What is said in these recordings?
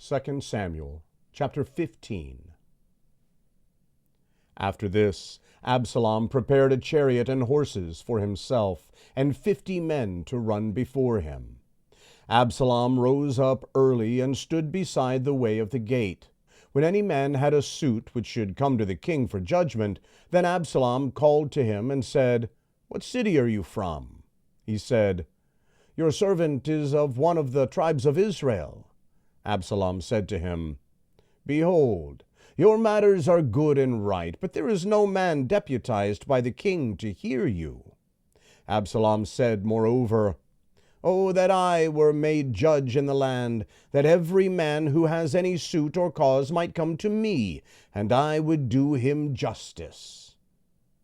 2 Samuel chapter 15. After this, Absalom prepared a chariot and horses for himself, and 50 men to run before him. Absalom rose up early and stood beside the way of the gate. When any man had a suit which should come to the king for judgment, then Absalom called to him and said, "What city are you from?" He said, "Your servant is of one of the tribes of Israel." Absalom said to him, "Behold, your matters are good and right, but there is no man deputized by the king to hear you." Absalom said, moreover, "Oh, that I were made judge in the land, that every man who has any suit or cause might come to me, and I would do him justice."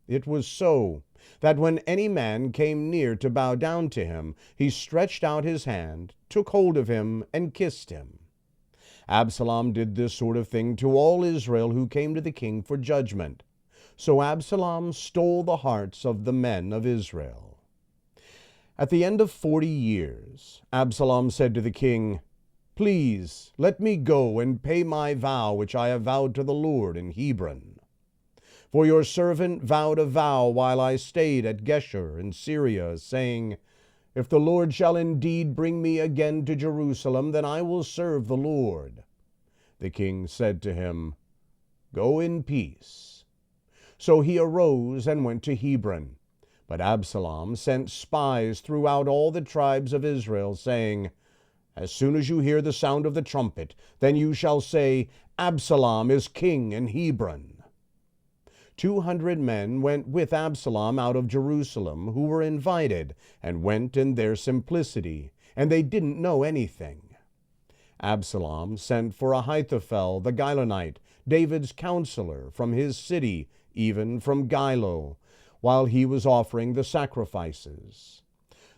It was so, that when any man came near to bow down to him, he stretched out his hand, took hold of him, and kissed him. Absalom did this sort of thing to all Israel who came to the king for judgment. So Absalom stole the hearts of the men of Israel. At the end of 40 years, Absalom said to the king, "Please, let me go and pay my vow which I have vowed to the Lord in Hebron. For your servant vowed a vow while I stayed at Geshur in Syria, saying, If the Lord shall indeed bring me again to Jerusalem, then I will serve the Lord." The king said to him, "Go in peace." So he arose and went to Hebron. But Absalom sent spies throughout all the tribes of Israel, saying, "As soon as you hear the sound of the trumpet, then you shall say, Absalom is king in Hebron." 200 men went with Absalom out of Jerusalem, who were invited, and went in their simplicity, and they didn't know anything. Absalom sent for Ahithophel the Gilonite, David's counselor, from his city, even from Gilo, while he was offering the sacrifices.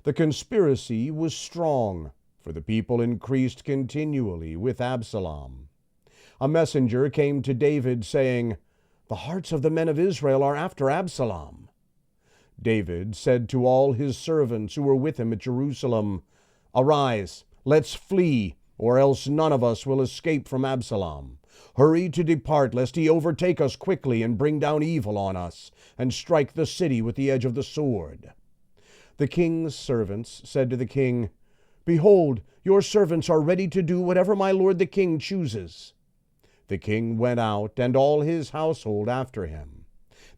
The conspiracy was strong, for the people increased continually with Absalom. A messenger came to David, saying, "The hearts of the men of Israel are after Absalom." David said to all his servants who were with him at Jerusalem, "Arise, let's flee, or else none of us will escape from Absalom. Hurry to depart, lest he overtake us quickly and bring down evil on us, and strike the city with the edge of the sword." The king's servants said to the king, "Behold, your servants are ready to do whatever my lord the king chooses." The king went out, and all his household after him.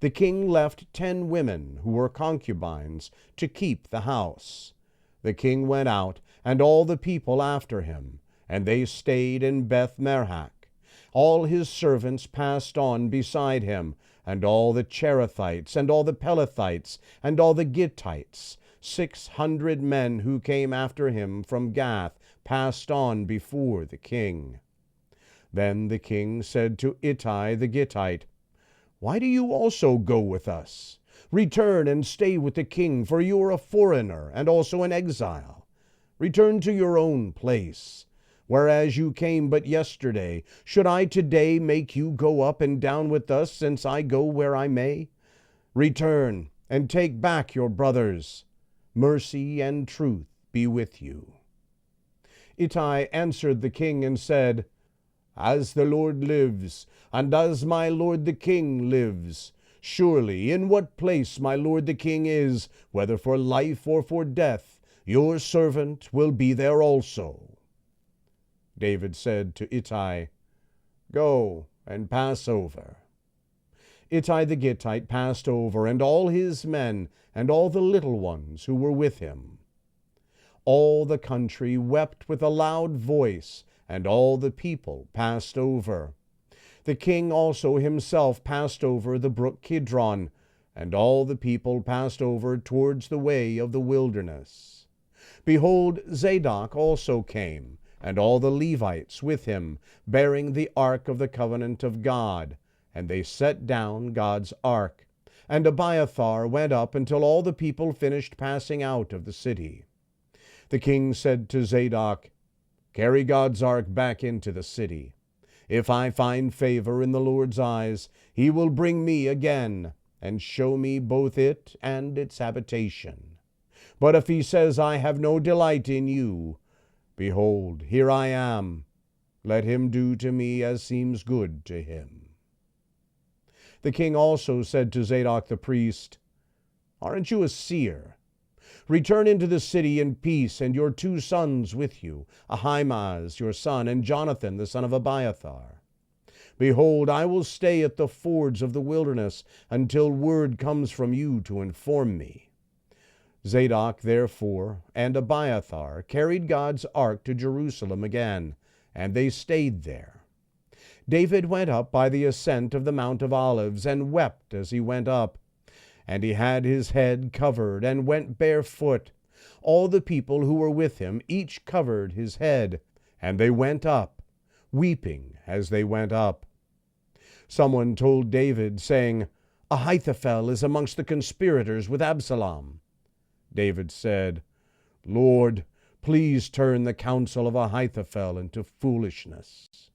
The king left 10 women, who were concubines, to keep the house. The king went out, and all the people after him, and they stayed in Beth-merach. All his servants passed on beside him, and all the Cherethites, and all the Pelethites, and all the Gittites. 600 men who came after him from Gath passed on before the king. Then the king said to Ittai the Gittite, "Why do you also go with us? Return and stay with the king, for you are a foreigner and also an exile. Return to your own place. Whereas you came but yesterday, should I today make you go up and down with us, since I go where I may? Return and take back your brothers. Mercy and truth be with you." Ittai answered the king and said, "As the Lord lives, and as my lord the king lives, surely in what place my lord the king is, whether for life or for death, your servant will be there also." David said to Ittai, "Go and pass over." Ittai the Gittite passed over, and all his men, and all the little ones who were with him. All the country wept with a loud voice, and all the people passed over. The king also himself passed over the brook Kidron, and all the people passed over towards the way of the wilderness. Behold, Zadok also came, and all the Levites with him, bearing the ark of the covenant of God, and they set down God's ark. And Abiathar went up until all the people finished passing out of the city. The king said to Zadok, "Carry God's ark back into the city. If I find favor in the Lord's eyes, he will bring me again, and show me both it and its habitation. But if he says, I have no delight in you, behold, here I am. Let him do to me as seems good to him." The king also said to Zadok the priest, "Aren't you a seer? Return into the city in peace, and your 2 sons with you, Ahimaaz your son, and Jonathan the son of Abiathar. Behold, I will stay at the fords of the wilderness until word comes from you to inform me." Zadok, therefore, and Abiathar carried God's ark to Jerusalem again, and they stayed there. David went up by the ascent of the Mount of Olives, and wept as he went up. And he had his head covered, and went barefoot. All the people who were with him each covered his head, and they went up, weeping as they went up. Someone told David, saying, "Ahithophel is amongst the conspirators with Absalom." David said, "Lord, please turn the counsel of Ahithophel into foolishness."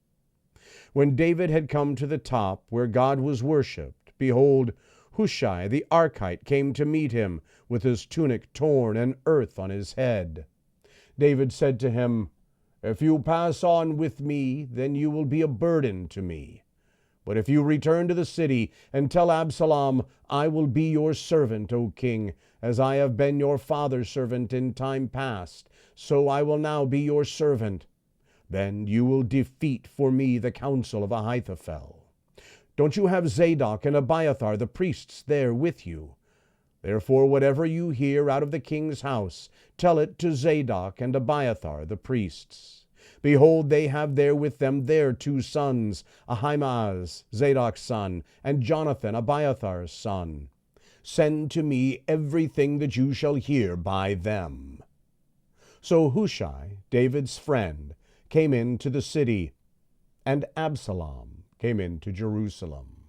When David had come to the top where God was worshipped, behold, Hushai the Archite came to meet him, with his tunic torn and earth on his head. David said to him, "If you pass on with me, then you will be a burden to me. But if you return to the city and tell Absalom, I will be your servant, O king, as I have been your father's servant in time past, so I will now be your servant. Then you will defeat for me the counsel of Ahithophel. Don't you have Zadok and Abiathar the priests there with you? Therefore whatever you hear out of the king's house, tell it to Zadok and Abiathar the priests. Behold, they have there with them their 2 sons, Ahimaaz, Zadok's son, and Jonathan, Abiathar's son. Send to me everything that you shall hear by them." So Hushai, David's friend, came into the city, and Absalom came into Jerusalem.